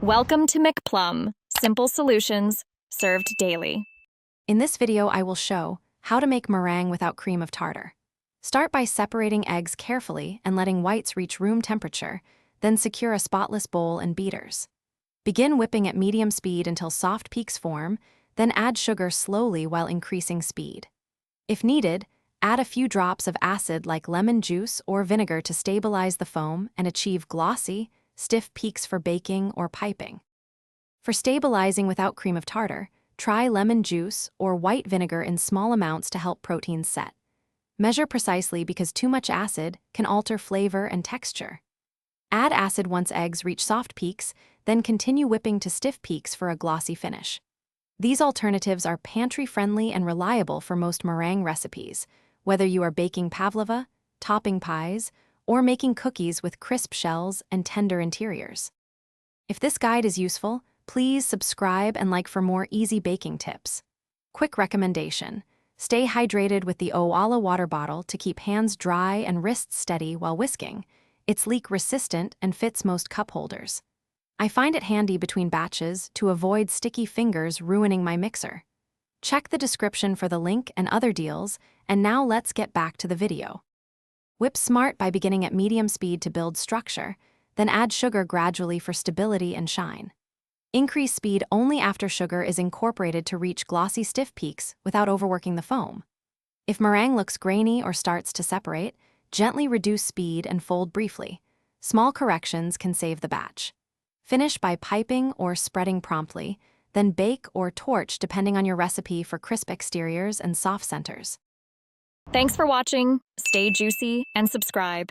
Welcome to McPlum, simple solutions served daily. In this video, I will show how to make meringue without cream of tartar. Start by separating eggs carefully and letting whites reach room temperature, then secure a spotless bowl and beaters. Begin whipping at medium speed until soft peaks form, then add sugar slowly while increasing speed. If needed, add a few drops of acid like lemon juice or vinegar to stabilize the foam and achieve glossy, stiff peaks for baking or piping. For stabilizing without cream of tartar, try lemon juice or white vinegar in small amounts to help proteins set. Measure precisely because too much acid can alter flavor and texture. Add acid once eggs reach soft peaks, then continue whipping to stiff peaks for a glossy finish. These alternatives are pantry-friendly and reliable for most meringue recipes, whether you are baking pavlova, topping pies, or making cookies with crisp shells and tender interiors. If this guide is useful, please subscribe and like for more easy baking tips. Quick recommendation: stay hydrated with the Owala water bottle to keep hands dry and wrists steady while whisking. It's leak-resistant and fits most cup holders. I find it handy between batches to avoid sticky fingers ruining my mixer. Check the description for the link and other deals, and now let's get back to the video. Whip smart by beginning at medium speed to build structure, then add sugar gradually for stability and shine. Increase speed only after sugar is incorporated to reach glossy stiff peaks without overworking the foam. If meringue looks grainy or starts to separate, gently reduce speed and fold briefly. Small corrections can save the batch. Finish by piping or spreading promptly, then bake or torch depending on your recipe for crisp exteriors and soft centers. Thanks for watching. Stay juicy and subscribe.